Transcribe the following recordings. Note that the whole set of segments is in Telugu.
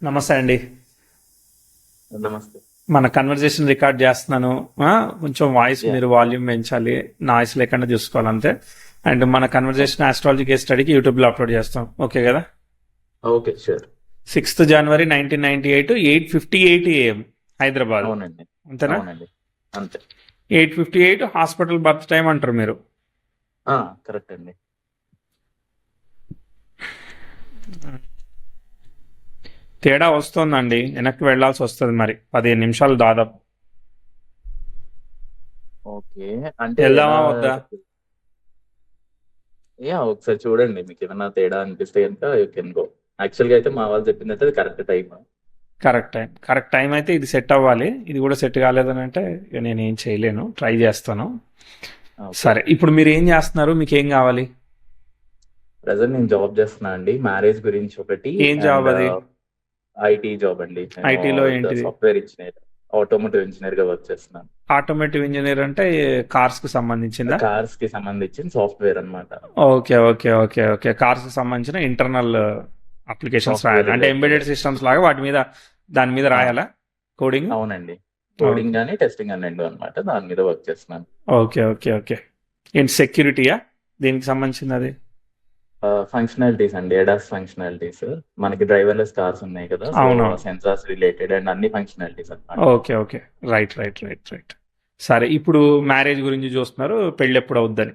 నమస్తే అండి. నమస్తే. మన కన్వర్జేషన్ రికార్డ్ చేస్తున్నాను. కొంచెం వాయిస్ యాహ్! మీరు వాల్యూమ్ పెంచాలి, నాయిస్ లేకుండా చూసుకోవాలి అంతే. అండ్ మన కన్వర్జేషన్ ఆస్ట్రాలజీ కేస్ స్టడీకి యూట్యూబ్లో అప్లోడ్ చేస్తాం. ఓకే కదా? Okay. Sure. 6th January 1998 8:58 AM Hyderabad. అవునండి. అంతేనా? అవునండి. అంతే. 8:58 హాస్పిటల్ బర్త్ టైం అంటారు మీరు. కరెక్ట్ అండి. తేడా వస్తుందండి, వెనక్కి వెళ్లాల్సి వస్తుంది మరి 15 నిమిషాలు దాదాపు. ఓకే. అంటే వెళ్దామా ఎలా వద్దా? ఒకసారి చూడండి. మీకేమన్నా తేడా అనిపిస్తే గనుక యూ కెన్ గో. యాక్చువల్‌గా అయితే మా వాళ్ళు చెప్పిందయితే అది కరెక్ట్ టైమ్. కరెక్ట్ టైం అయితే ఇది సెట్ అవ్వాలి. ఇది కూడా సెట్ కాలేదని అంటే ఇక నేను ఏం చేయలేను, ట్రై చేస్తాను. ఓకే. సరే, ఇప్పుడు మీరు ఏం చేస్తున్నారు? మీకు ఏం కావాలి? ప్రెజెంట్ నేను జాబ్ చేస్తున్నా అండి. మ్యారేజ్ గురించి ఒకటి ఏం జాబ్ అండ్ అది? ఐటీ జాబ్ అండి. నేను ఐటీలో ఏంటిది? సాఫ్ట్‌వేర్ ఇంజినీర్, ఆటోమోటివ్ ఇంజినీర్‌గా వర్క్ చేస్తున్నాను. ఆటోమేటివ్ ఇంజనీర్ అంటే కార్స్ కి సంబంధించిందా? కార్స్‌కి సంబంధించిన సాఫ్ట్‌వేర్ అన్నమాట. Okay okay okay okay cars కి సంబంధించిన ఇంటర్నల్ అప్లికేషన్స్ సాఫ్ట్‌వేర్ రాయాలి అంటే రిలేటెడ్. ఎంబెడెడ్ సిస్టమ్స్ లాగా దాని మీద ఆ! రాయాలా కోడింగ్? అవునండి. కోడింగ్ గాని, టెస్టింగ్ అని 2 అన్నమాట. దాని మీద వర్క్ చేస్తున్నాను. ఓకే ఓకే ఓకే ఏంటి, సెక్యూరిటీయా? దేనికి సంబంధించింది అది? ఫంక్షనాలిటీస్ అండి. ADAS functionalities. మనకి డ్రైవర్‌లెస్ కార్స్ ఉన్నాయి కదా! సో, అవునవును. సెన్సార్స్ రిలేటెడ్ అండ్ అన్ని ఫంక్షనాలిటీస్ అన్నమాట. Okay okay right. సరే, ఇప్పుడు మ్యారేజ్ గురించి చూస్తున్నారు, పెళ్ళి ఎప్పుడు అవుద్దని.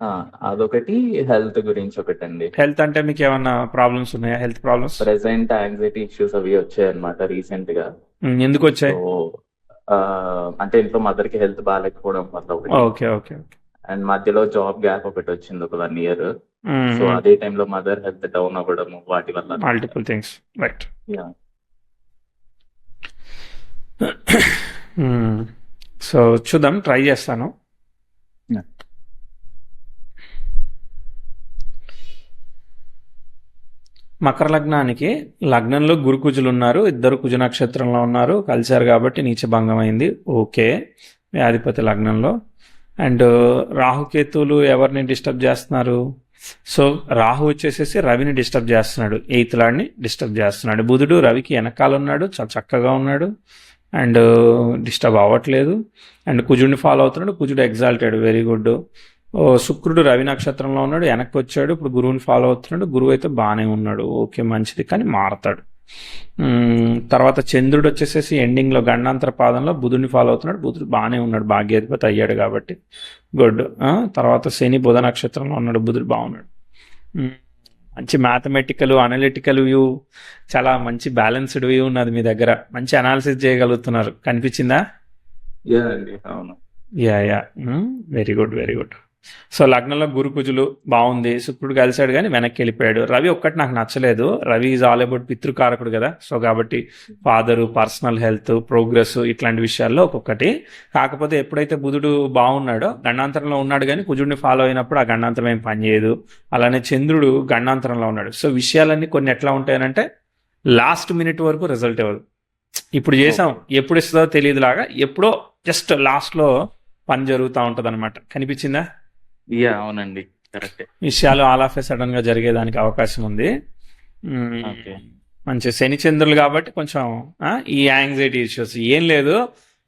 ఆ! అదొకటి. హెల్త్ గురించి ఒకటండి. హెల్త్ అంటే మీకు ఏమన్నా ప్రాబ్లమ్స్ ఉన్నాయా? Health problems present anxiety issues అవి వచ్చాయన్నమాట రీసెంట్‌గా. ఎందుకు సో, వచ్చాయి? అంటే ఇంట్లో మదర్‌కి హెల్త్ బాలేకపోవడం వల్ల ఒకటి. ఓకే ఓకే ఓకే అండ్ మధ్యలో జాబ్ గ్యాప్ ఒకటొచ్చింది ఒక 1 ఇయర్. సో, అదే టైంలో మదర్ హెల్త్ డౌన్ అవ్వడము వాటి వల్ల అన్నమాట. Multiple things. Right. Yeah! So చూద్దాం, ట్రై చేస్తాను. యాహ్! మకర లగ్నానికి లగ్నంలో గురు కుజులు ఉన్నారు, ఇద్దరు కుజ నక్షత్రంలో ఉన్నారు, కలిశారు కాబట్టి నీచభంగం అయింది. ఓకే, వ్యాధిపతి లగ్నంలో. అండ్ రాహుకేతువులు ఎవరిని డిస్టర్బ్ చేస్తున్నారు? సో రాహు వచ్చేసేసి రవిని డిస్టర్బ్ చేస్తున్నాడు, 8th లార్డ్ని డిస్టర్బ్ చేస్తున్నాడు. బుధుడు రవికి వెనకాల ఉన్నాడు, చాలా చక్కగా ఉన్నాడు అండ్ డిస్టర్బ్ అవ్వట్లేదు. అండ్ కుజుడిని ఫాలో అవుతున్నాడు, కుజుడు ఎగ్జాల్టెడ్, వెరీ గుడ్. శుక్రుడు రవి నక్షత్రంలో ఉన్నాడు, వెనక్కి వచ్చాడు, ఇప్పుడు గురువుని ఫాలో అవుతున్నాడు. గురువు అయితే బాగానే ఉన్నాడు, ఓకే మంచిది, కానీ మారతాడు. తర్వాత చంద్రుడు వచ్చేసేసి ఎండింగ్లో గండాంతర పాదంలో బుధుడిని ఫాలో అవుతున్నాడు, బుధుడు బాగానే ఉన్నాడు, భాగ్యాధిపతి అయ్యాడు కాబట్టి గుడ్. తర్వాత శని బుధ నక్షత్రంలో ఉన్నాడు, బుధుడు బాగున్నాడు. మంచి మ్యాథమెటికల్ అనలిటికల్ వ్యూ, చాలా మంచి బ్యాలెన్స్డ్ వ్యూ ఉన్నది మీ దగ్గర, మంచి అనాలిసిస్ చేయగలుగుతున్నారు, కనిపించిందా? యాహ్! అండి. అవును. Yeah very good. సో లగ్నంలో గురు కుజులు బాగుంది, శుక్రుడు కలిశాడు కానీ వెనక్కి వెళ్ళిపోయాడు. రవి ఒక్కటి నాకు నచ్చలేదు, రవి ఈజ్ ఆల్ అబౌట్ పితృకారకుడు కదా, సో కాబట్టి ఫాదరు, పర్సనల్ హెల్త్, ప్రోగ్రెస్ ఇట్లాంటి విషయాల్లో ఒక్కొక్కటి. కాకపోతే ఎప్పుడైతే బుధుడు బాగున్నాడో గండాంతరంలో ఉన్నాడు కానీ కుజుడిని ఫాలో అయినప్పుడు ఆ గండాంతరం ఏం పనిచేయదు. అలానే చంద్రుడు గండాంతరంలో ఉన్నాడు. సో విషయాలన్నీ కొన్ని ఎట్లా ఉంటాయనంటే లాస్ట్ మినిట్ వరకు రిజల్ట్ ఇవ్వదు. ఇప్పుడు చేసాం, ఎప్పుడు ఇస్తుందో తెలియదు లాగా ఎప్పుడో జస్ట్ లాస్ట్లో పని జరుగుతూ ఉంటుంది అనమాట. కనిపించిందా? యాహ్! అవునండి. కరెక్టే. విషయాలు ఆల్ ఆఫ్ ఏ సడన్ గా జరిగేదానికి అవకాశం ఉంది. ఓకే. మంచి శని చంద్రులు కాబట్టి కొంచెం ఈ యాంగ్జైటీ ఇష్యూస్ ఏం లేదు.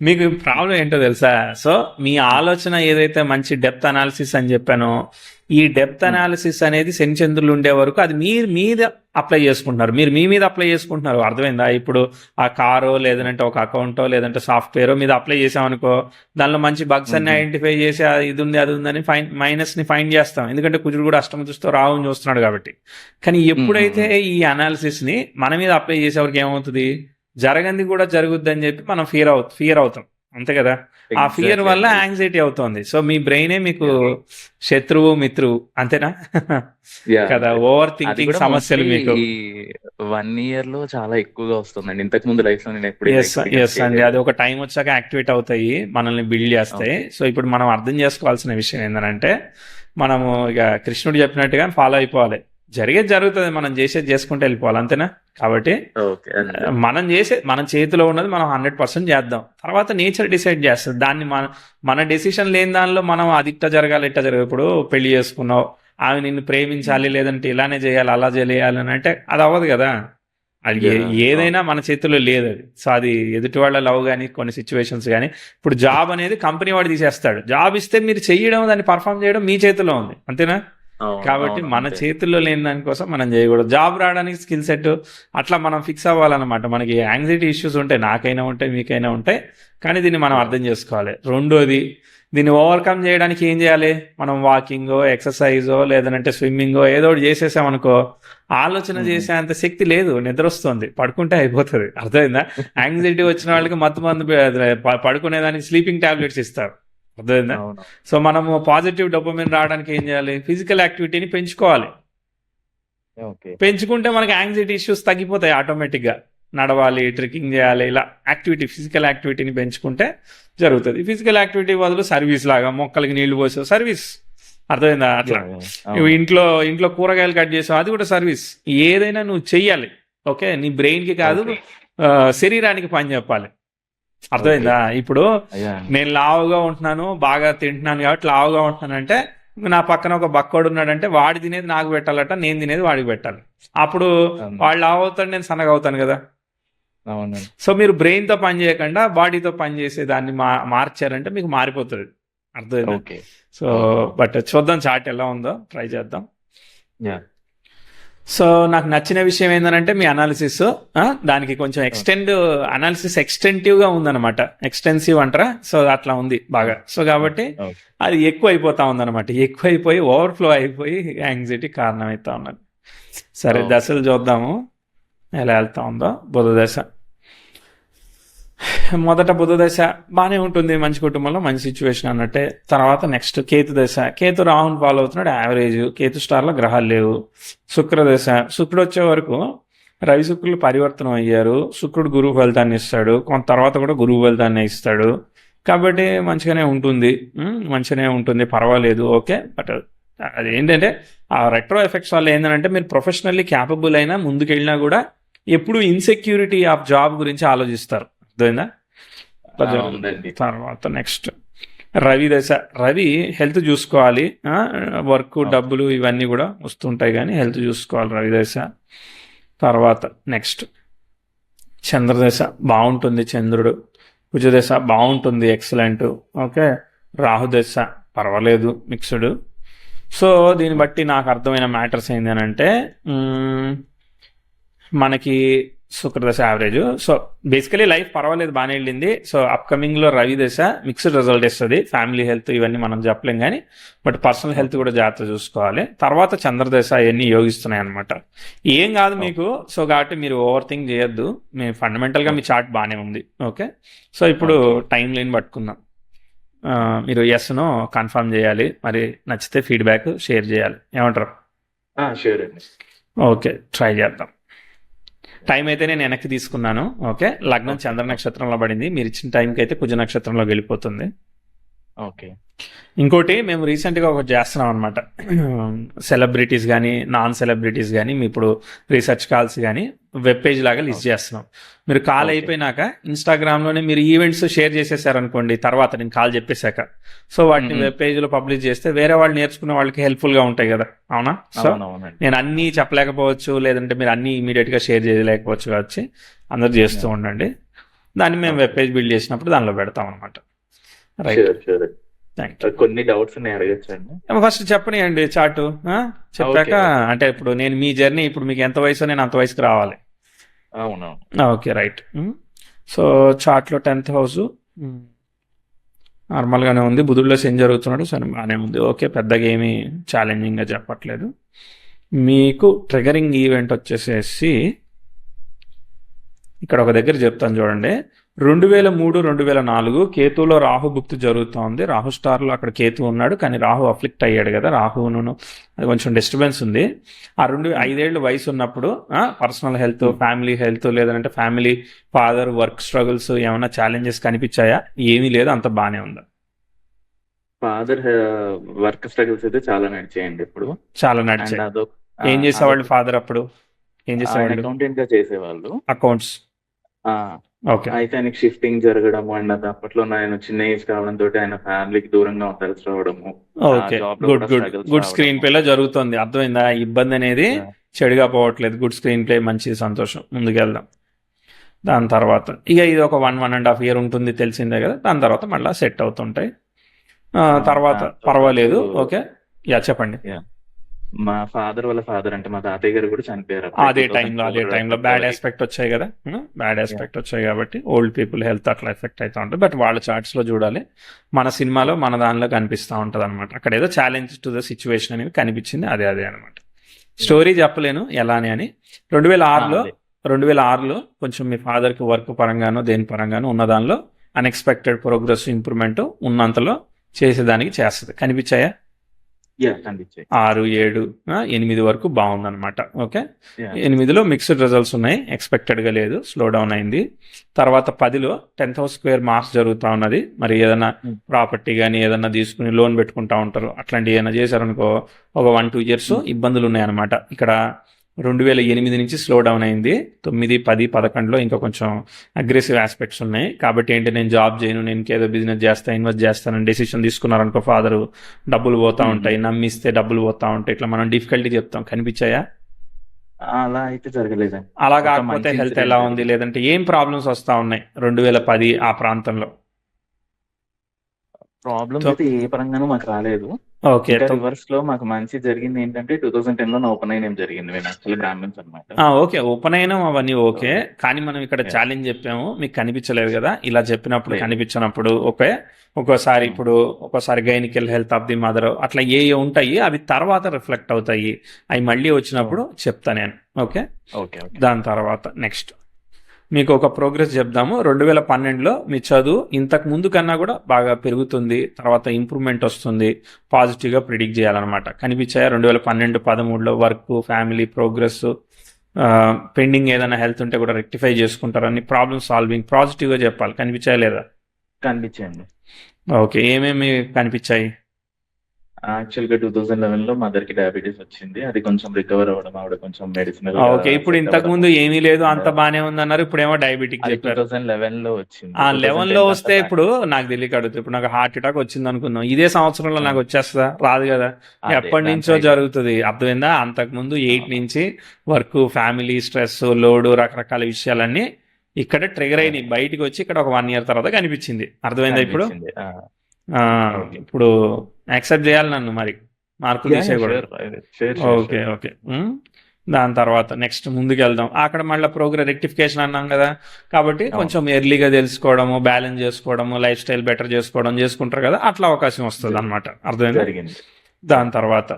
మీకు ప్రాబ్లం ఏంటో తెలుసా? సో మీ ఆలోచన ఏదైతే మంచి డెప్త్ అనాలిసిస్ అని చెప్పానో, ఈ డెప్త్ అనాలిసిస్ అనేది శని చంద్రులు ఉండే వరకు అది మీరు మీద అప్లై చేసుకుంటున్నారు, మీరు మీ మీద అప్లై చేసుకుంటున్నారు. అర్థమైందా? ఇప్పుడు ఆ కారో లేదంటే ఒక అకౌంటో లేదంటే సాఫ్ట్వేరో మీద అప్లై చేసామనుకో, దానిలో మంచి బగ్స్ అన్ని ఐడెంటిఫై చేసి ఇది ఉంది అది ఉందని మైనస్ని ఫైండ్ చేస్తాం, ఎందుకంటే కుజుడు కూడా అష్టమ దృష్టితో రాహుని చూస్తున్నాడు కాబట్టి. కానీ ఎప్పుడైతే ఈ అనాలిసిస్ని మన మీద అప్లై చేసేవరకు ఏమవుతుంది, జరగంది కూడా జరుగుద్ది అని చెప్పి మనం ఫియర్ అవుతాం, అంతే కదా? ఆ ఫియర్ వల్ల యాంగ్జైటీ అవుతుంది. సో మీ బ్రెయినే మీకు శత్రువు మిత్రువు, అంతేనా? కదా, ఓవర్ అది థింకింగ్ కూడా సమస్యలు మోస్ట్లీ మీకు. ఈ 1 ఇయర్ లో చాలా ఎక్కువగా వస్తుందండి. ఇంతకు ముందు లైఫ్ లో నేను ఎప్పుడు ఇలా ఎస్ ఎక్స్పీరియన్స్ అండి, చేయలేదు. అది ఒక టైం వచ్చాక యాక్టివేట్ అవుతాయి, మనల్ని బిల్డ్ చేస్తాయి. సో ఇప్పుడు మనం అర్థం చేసుకోవాల్సిన విషయం ఏంటంటే, మనము ఇక కృష్ణుడు చెప్పినట్టుగా ఫాలో అయిపోవాలి, జరిగేది జరుగుతుంది, మనం చేసేది చేసుకుంటూ వెళ్ళిపోవాలి, అంతేనా? కాబట్టి ఓకే. అంతే. మన చేతిలో ఉన్నది మనం 100% చేద్దాం, తర్వాత నేచర్ డిసైడ్ చేస్తుంది. దాన్ని మన డెసిషన్ లేని దానిలో మనం అది ఇట్లా జరగాలి ఇట్లా జరగాలి. ఇప్పుడు పెళ్లి చేసుకున్నావు, ఆమె నిన్ను ప్రేమించాలి లేదంటే ఇలానే చేయాలి అలా చేయాలి అని అంటే అది అవ్వదు కదా. అది అవును. ఏదైనా మన చేతుల్లో లేదు అది. సో అది ఎదుటి వాళ్ళ లవ్ కానీ కొన్ని సిచ్యువేషన్స్ కానీ, ఇప్పుడు జాబ్ అనేది కంపెనీ వాడు తీసేస్తాడు. జాబ్ ఇస్తే మీరు చెయ్యడం, దాన్ని పర్ఫామ్ చేయడం మీ చేతిలో ఉంది, అంతేనా? అవును. కాబట్టి అవును. మన అంతే. చేతుల్లో లేని దానికోసం మనం చేయకూడదు. జాబ్ రావడానికి స్కిల్ సెట్ అట్లా మనం ఫిక్స్ అవ్వాలన్నమాట. మనకి యాంగ్జైటీ ఇష్యూస్ ఉంటాయి, నాకైనా ఉంటాయి, మీకైనా ఉంటాయి. కానీ దీన్ని మనం అర్థం చేసుకోవాలి. రెండోది, దీన్ని ఓవర్కమ్ చేయడానికి ఏం చేయాలి? మనం వాకింగో, ఎక్సర్సైజో, లేదంటే స్విమ్మింగో ఏదో ఒకటి చేసేసామనుకో, ఆలోచన చేసేంత శక్తి లేదు, నిద్ర వస్తుంది, పడుకుంటే అయిపోతుంది. అర్థమైందా? యాంగ్జైటీ వచ్చిన వాళ్ళకి మత్తు మందు పడుకునేదానికి స్లీపింగ్ టాబ్లెట్స్ ఇస్తారు. అర్థమైందా? అవును. సో మనము పాజిటివ్ డోపమైన్ రావడానికి ఏం చేయాలి? ఫిజికల్ యాక్టివిటీని పెంచుకోవాలి. ఓకే. పెంచుకుంటే మనకి యాంగ్జైటీ ఇష్యూస్ తగ్గిపోతాయి ఆటోమేటిక్గా. నడవాలి, ట్రెక్కింగ్ చేయాలి, ఇలా యాక్టివిటీ, ఫిజికల్ యాక్టివిటీని పెంచుకుంటే జరుగుతుంది. ఫిజికల్ యాక్టివిటీ బదులు సర్వీస్ లాగా మొక్కలకి నీళ్లు పోసే సర్వీస్, అర్థమైందా? అట్లా నువ్వు ఇంట్లో కూరగాయలు కట్ చేసావు, అది కూడా సర్వీస్. ఏదైనా నువ్వు చెయ్యాలి, ఓకే? నీ బ్రెయిన్కి కాదు, శరీరానికి పని చెప్పాలి. అర్థమైందా? ఇప్పుడు నేను లావుగా ఉంటున్నాను, బాగా తింటున్నాను కాబట్టి లావుగా ఉంటున్నానంటే, నా పక్కన ఒక బక్కోడు ఉన్నాడంటే వాడి తినేది నాకు పెట్టాలట, నేను తినేది వాడికి పెట్టాలి. అప్పుడు వాడు లావు అవుతాడు, నేను సన్నగా అవుతాను కదా. సో మీరు బ్రెయిన్తో పని చేయకుండా బాడీతో పని చేసే దాన్ని మార్చారంటే మీకు మారిపోతుంది. అర్థమైందా? సో బట్ చూద్దాం చార్ట్ ఎలా ఉందో, ట్రై చేద్దాం. సో నాకు నచ్చిన విషయం ఏంటంటే మీ అనాలిసిస్, దానికి కొంచెం అనాలిసిస్ ఎక్స్టెంటివ్గా ఉందన్నమాట. ఎక్స్టెన్సివ్ అంటారా? సో అట్లా ఉంది బాగా. సో కాబట్టి అది ఎక్కువ అయిపోతా ఉందన్నమాట. ఎక్కువ అయిపోయి ఓవర్ఫ్లో అయిపోయి యాంగ్జైటీ కారణం అవుతా ఉన్నది. సరే, దశలు చూద్దాము ఎలా వెళ్తా ఉందో. బుధ దశ, మొదట బుధ దశ బాగానే ఉంటుంది, మంచి కుటుంబంలో మంచి సిచ్యువేషన్ అన్నట్టే. తర్వాత నెక్స్ట్ కేతు దశ. కేతు రాహుని ఫాలో అవుతున్నాడు, యావరేజ్. కేతు స్టార్లో గ్రహాలు లేవు. శుక్ర దశ, శుక్రుడు వచ్చే వరకు రవి శుక్రులు పరివర్తనం అయ్యారు. శుక్రుడు గురువు ఫలితాన్ని ఇస్తాడు, కొంత తర్వాత కూడా గురువు ఫలితాన్ని ఇస్తాడు. కాబట్టి మంచిగానే ఉంటుంది, పర్వాలేదు, ఓకే. బట్ అది ఏంటంటే ఆ రెట్రో ఎఫెక్ట్స్ వల్ల ఏంటంటే మీరు ప్రొఫెషనల్లీ క్యాపబుల్ అయినా ముందుకెళ్ళినా కూడా ఎప్పుడు ఇన్సెక్యూరిటీ ఆఫ్ జాబ్ గురించి ఆలోచిస్తారు. అర్థమైందా? తర్వాత నెక్స్ట్ రవి దశ. రవి హెల్త్ చూసుకోవాలి, వర్క్, డబ్బులు ఇవన్నీ కూడా వస్తుంటాయి, కానీ హెల్త్ చూసుకోవాలి రవి దశ. తర్వాత నెక్స్ట్ చంద్రదశ బాగుంటుంది, చంద్రుడు. కుజదశ బాగుంటుంది, ఎక్సలెంట్, ఓకే. రాహుదశ పర్వాలేదు, మిక్స్డ్. సో దీన్ని బట్టి నాకు అర్థమైన మ్యాటర్స్ ఏంటి అని అంటే, మనకి శుక్రదశ యావరేజ్. సో బేసికలీ లైఫ్ పర్వాలేదు, బాగానే వెళ్ళింది. సో అప్కమింగ్లో రవి దశ మిక్స్డ్ రిజల్ట్ ఇస్తుంది. ఫ్యామిలీ హెల్త్ ఇవన్నీ మనం చెప్పలేం కానీ, బట్ పర్సనల్ హెల్త్ కూడా జాగ్రత్త చూసుకోవాలి. తర్వాత చంద్రదశ అవన్నీ యోగిస్తున్నాయి అనమాట. ఏం కాదు మీకు. సో కాబట్టి మీరు ఓవర్ థింక్ చేయొద్దు. మీ ఫండమెంటల్గా మీ చార్ట్ బాగానే ఉంది, ఓకే. సో ఇప్పుడు టైం లైన్ పట్టుకుందాం. మీరు ఎస్ను కన్ఫర్మ్ చేయాలి, మరి నచ్చితే ఫీడ్బ్యాక్ షేర్ చేయాలి. ఏమంటారు? షూర్ అండి. ఓకే, ట్రై చేద్దాం. టైం అయితే నేను వెనక్కి తీసుకున్నాను, ఓకే. లగ్నం చంద్ర నక్షత్రంలో పడింది, మీరు ఇచ్చిన టైంకి అయితే కుజ నక్షత్రంలోకి వెళ్ళిపోతుంది. ఓకే. ఇంకోటి మేము రీసెంట్గా ఒకటి చేస్తున్నాం అనమాట. సెలబ్రిటీస్ కానీ నాన్ సెలబ్రిటీస్ కానీ మీ ఇప్పుడు రీసెర్చ్ కాల్స్ కానీ వెబ్ పేజ్ లాగా లిస్ట్ చేస్తున్నాం. మీరు కాల్ అయిపోయినాక ఇన్స్టాగ్రామ్లోనే మీరు ఈవెంట్స్ షేర్ చేసేసారనుకోండి, తర్వాత నేను కాల్ చెప్పేశాక, సో వాటిని వెబ్ పేజ్లో పబ్లిష్ చేస్తే వేరే వాళ్ళు నేర్చుకునే వాళ్ళకి హెల్ప్ఫుల్గా ఉంటాయి కదా, అవునా? సో నేను అన్నీ చెప్పలేకపోవచ్చు, లేదంటే మీరు అన్నీ ఇమీడియట్గా షేర్ చేయలేకపోవచ్చు, వచ్చి అందరు చేస్తూ ఉండండి. దాన్ని మేము వెబ్ పేజ్ బిల్డ్ చేసినప్పుడు దానిలో పెడతాం అనమాట. రైట్, కొన్ని డౌట్స్ ఉన్నాయి, అడగచ్చండి. ఫస్ట్ చెప్పనియండి చార్టు, చెప్పాక అంటే ఇప్పుడు నేను మీ జర్నీ, ఇప్పుడు మీకు ఎంత వయసు, నేను అంత వయసుకి రావాలి. Okay, right. సో చార్ట్లో 10th హౌస్ నార్మల్గానే ఉంది, బుధుడిలో శని జరుగుతున్నాడు, సరే బాగానే ఉంది, ఓకే. పెద్దగా ఏమీ ఛాలెంజింగ్గా చెప్పట్లేదు. మీకు ట్రిగరింగ్ ఈవెంట్ వచ్చేసేసి ఇక్కడ ఒక దగ్గర చెప్తాను చూడండి. 2003-2004 కేతులో రాహు భుక్తి జరుగుతోంది. రాహు స్టార్లో అక్కడ కేతు ఉన్నాడు, కానీ రాహు అఫ్లిక్ట్ అయ్యాడు కదా, రాహును అది కొంచెం డిస్టర్బెన్స్ ఉంది. ఆ 5 ఏళ్ళు వయసు ఉన్నప్పుడు పర్సనల్ హెల్త్, ఫ్యామిలీ హెల్త్, లేదంటే ఫ్యామిలీ, ఫాదర్, వర్క్ స్ట్రగుల్స్ ఏమైనా ఛాలెంజెస్ కనిపించాయా? ఏమీ లేదు, అంత బాగానే ఉందా? ఫాదర్ వర్క్ స్ట్రగుల్స్ అయితే చాలా నడిచాయండి. ఇప్పుడు చాలా నడిచాయి. ఏం చేసేవాళ్ళు ఫాదర్ అప్పుడు? ఏం చేసేవాళ్ళు? అకౌంటెంట్ గా చేసేవాళ్ళు, అకౌంట్స్. అయితే ఆయనకి షిఫ్టింగ్ జరగడము అండ్ అది అప్పట్లో ఆయన చిన్న ఏజ్ కావడంతో ఆయన ఫ్యామిలీకి దూరంగా ఉండాల్సి రావడము. గుడ్ స్క్రీన్ ప్లే లో జరుగుతుంది, అర్థమైందా? ఇబ్బంది అనేది చెడుగా పోవట్లేదు, గుడ్ స్క్రీన్ ప్లే, మంచి సంతోషం, ముందుకెళ్దాం. దాని తర్వాత ఇక ఇది ఒక 1.5 year ఉంటుంది, తెలిసిందే కదా. దాని తర్వాత మళ్ళీ సెట్ అవుతుంటాయి. తర్వాత దాంతో పాటు పర్వాలేదు. ఓకే, చెప్పండి. మా ఫాదర్ వాళ్ళ ఫాదర్ అంటే మా తాతయ్య గారు కూడా చనిపోయారు అదే టైంలో బ్యాడ్ ఆస్పెక్ట్ వచ్చాయి కదా, బ్యాడ్ ఆస్పెక్ట్ వచ్చాయి కాబట్టి ఓల్డ్ పీపుల్ హెల్త్ అట్లా ఎఫెక్ట్ అవుతూ ఉంటుంది. బట్ వాళ్ళ చార్ట్స్లో చూడాలి, మన సినిమాలో మన దానిలో కనిపిస్తూ ఉంటుంది అనమాట. అక్కడ ఏదో ఛాలెంజ్ టు ద సిచ్యువేషన్ అనేది కనిపించింది, అదే అనమాట. స్టోరీ చెప్పలేను ఎలానే అని. 2006లో కొంచెం మీ ఫాదర్కి వర్క్ పరంగానో దేని పరంగానో ఉన్న దానిలో అన్ఎక్స్పెక్టెడ్ ప్రోగ్రెస్, ఇంప్రూవ్మెంట్ ఉన్నంతలో చేసేదానికి చేస్తుంది. కనిపించాయా? కనిపించాయి. 6, 7, 8 వరకు బాగుందన్నమాట. ఓకే, 8లో మిక్స్డ్ రిజల్ట్స్ ఉన్నాయి, ఎక్స్పెక్టెడ్గా లేదు, స్లో డౌన్ అయింది. తర్వాత 10లో 10,000 square మార్క్స్ జరుగుతూ ఉన్నది. మరి ఏదైనా ప్రాపర్టీ కానీ ఏదైనా తీసుకుని లోన్ పెట్టుకుంటా ఉంటారు, అట్లాంటివి ఏమైనా చేశారనుకో ఒక 1-2 years ఇబ్బందులు ఉన్నాయన్నమాట. ఇక్కడ 2008 నుంచి స్లో డౌన్ అయింది. 9, 10, 11లో ఇంకా కొంచెం అగ్రెసివ్ ఆస్పెక్ట్స్ ఉన్నాయి. కాబట్టి ఏంటి, నేను జాబ్ చేయను, నేను ఇంకేదో బిజినెస్ చేస్తా, ఇన్వెస్ట్ చేస్తానని డెసిషన్ తీసుకున్నారనుకో ఫాదరు, డబ్బులు పోతూ ఉంటాయి, నమ్మిస్తే డబ్బులు పోతూ ఉంటాయి. ఇట్లా మనం డిఫికల్టీ చెప్తాం. కనిపించాయా? అలా అయితే జరగలేదు. అలా కాకపోతే హెల్త్ ఎలా ఉంది, లేదంటే ఏం ప్రాబ్లమ్స్ వస్తూ ఉన్నాయి 2010 ఆ ప్రాంతంలో? ప్రాబ్లమ్స్ అయితే ఏ పరంగానూ మాకు రాలేదు. ఓకే, రివర్స్ లో మాకు మంచి జరిగింది ఏంటంటే 2010లో నా ఉపనయనం జరిగింది. మేము యాక్చువల్లీ బ్రాహ్మణ్స్ అనమాట. ఓకే, ఉపనయనం అవన్నీ ఓకే. కానీ మనం ఇక్కడ ఛాలెంజ్ చెప్పాము, మీకు కనిపించలేదు కదా. ఇలా చెప్పినప్పుడు కనిపించినప్పుడు ఓకే, ఒక్కోసారి ఇప్పుడు ఒక్కోసారి గైనికల్ హెల్త్ ఆఫ్ ది మదర్ అట్లా ఏ ఉంటాయి, అవి తర్వాత రిఫ్లెక్ట్ అవుతాయి. అవి మళ్ళీ వచ్చినప్పుడు చెప్తా నేను. ఓకే, దాని తర్వాత నెక్స్ట్ మీకు ఒక ప్రోగ్రెస్ చెప్దాము. 2012లో మీ చదువు ఇంతకు ముందు కన్నా కూడా బాగా పెరుగుతుంది, తర్వాత ఇంప్రూవ్మెంట్ వస్తుంది, పాజిటివ్గా ప్రిడిక్ట్ చేయాలన్నమాట. కనిపించాయా? 2012, 13లో వర్క్, ఫ్యామిలీ, ప్రోగ్రెస్, పెండింగ్ ఏదైనా హెల్త్ ఉంటే కూడా రెక్టిఫై చేసుకుంటారని, ప్రాబ్లమ్ సాల్వింగ్, పాజిటివ్గా చెప్పాలి. కనిపించాయా లేదా? కనిపించండి. ఓకే, ఏమేమి కనిపించాయి? యాక్చువల్ గా 2011లో మదర్ కి డయాబెటీస్ వచ్చింది. అది కొంచెం రికవర్ అవ్వడం, ఆవిడ కొంచెం మెడిసిన్. ఓకే, ఇప్పుడు ఇంతకు ముందు ఏమీ లేదు, అంత బానే ఉంది అన్నారు, ఇప్పుడు ఏమో డయాబెటిక్ చెప్పారు. 2011లో వచ్చింది. 11లో వస్తే ఇప్పుడు నాకు తెలియక అడుగుతుంది. ఇప్పుడు నాకు హార్ట్ అటాక్ వచ్చింది అనుకుందాం, ఇదే సంవత్సరంలో నాకు వచ్చేస్తుందా? రాదు కదా, ఎప్పటి నుంచో జరుగుతుంది. అర్థమైందా? అంతకు ముందు 8 నుంచి వర్క్, ఫ్యామిలీ, స్ట్రెస్, లోడ్, రకరకాల విషయాలన్నీ ఇక్కడ ట్రిగర్ అయినాయి, బయటకు వచ్చి ఇక్కడ ఒక 1 year తర్వాత కనిపించింది. అర్థమైందా? ఇప్పుడు యాక్సెప్ట్ చేయాలి నన్ను, మరి మార్కులు తీసేయకూడదు. ఓకే. దాని తర్వాత నెక్స్ట్ ముందుకు వెళ్దాం. అక్కడ మళ్ళీ ప్రోగ్రెస్ రెక్టిఫికేషన్ అన్నాం కదా, కాబట్టి కొంచెం ఎర్లీగా తెలుసుకోవడము, బ్యాలెన్స్ చేసుకోవడము, లైఫ్ స్టైల్ బెటర్ చేసుకోవడం చేసుకుంటారు కదా, అట్లా అవకాశం వస్తుంది అనమాట. అర్థమైంది? దాని తర్వాత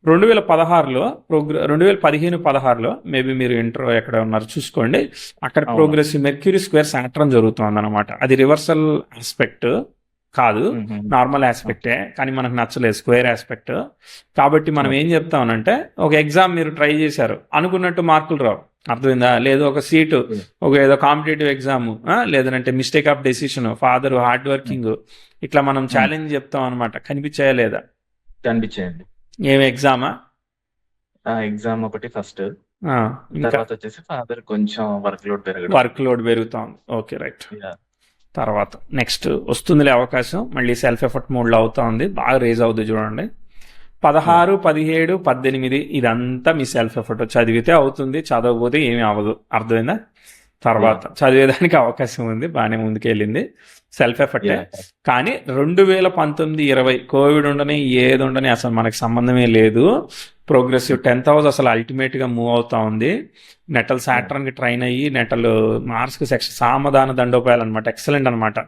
2016లో 2015-16లో మేబీ మీరు ఇంట్రో ఎక్కడ ఉన్నారు చూసుకోండి, అక్కడ ప్రోగ్రెస్ మెర్క్యూరీ స్క్వేర్ సాటర్న్ జరుగుతుంది అనమాట. అది రివర్సల్ ఆస్పెక్ట్ కాదు, నార్మల్ ఆస్పెక్టే, కానీ మనకు నచ్చలేదు స్క్వేర్ ఆస్పెక్ట్. కాబట్టి మనం ఏం చెప్తామనంటే, ఒక ఎగ్జామ్ మీరు ట్రై చేశారు, అనుకున్నట్టు మార్కులు రావు. అర్థమైందా? లేదు ఒక సీటు, ఒక ఏదో కాంపిటేటివ్ ఎగ్జామ్, లేదంటే mistake of decision, father hard working, ఇట్లా మనం ఛాలెంజ్ చెప్తాం అనమాట. కనిపించాయా లేదా? కనిపించాయండి. ఏమి ఎగ్జామా? ఎగ్జామ్ ఒకటి ఫస్ట్, తర్వాత వచ్చేసి ఫాదర్ కొంచెం వర్క్ లోడ్ పెరుగుతుంది. Okay, right. తర్వాత నెక్స్ట్ వస్తుందిలే అవకాశం, మళ్ళీ సెల్ఫ్ ఎఫర్ట్ మోడ్లో అవుతా ఉంది, బాగా రేజ్ అవుతుంది చూడండి. 16, 17, 18 ఇదంతా మీ సెల్ఫ్ ఎఫర్ట్, చదివితే అవుతుంది, చదవకపోతే ఏమీ అవ్వదు. అర్థమైందా? తర్వాత చదివేదానికి అవకాశం ఉంది, బాగానే ముందుకెళ్ళింది, సెల్ఫ్ ఎఫర్టే. కానీ 2019-20 కోవిడ్ ఉండని ఏది ఉండని అసలు మనకి సంబంధమే లేదు. ప్రోగ్రెసివ్ 10th house అసలు అల్టిమేట్గా మూవ్ అవుతా ఉంది. నెటల్ సాటర్న్కి ట్రైన్ అయ్యి, నెటల్ మార్స్కి సామధాన దండోపాయాలు అనమాట, ఎక్సలెంట్ అనమాట.